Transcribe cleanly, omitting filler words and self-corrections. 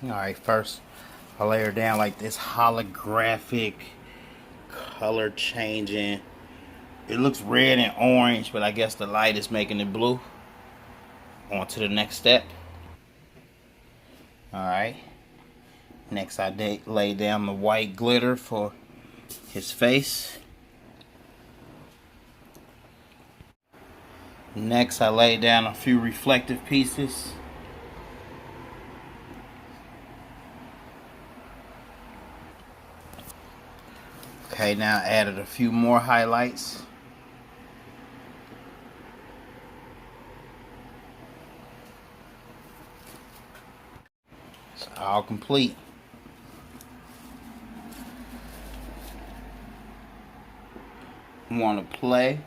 Alright, first I layer down like this holographic color changing. It looks red and orange, but I guess the light is making it blue. On to the next step. Alright. Next I lay down the white glitter for his face. Next I lay down a few reflective pieces. Okay, now I added a few more highlights. It's all complete. Want to play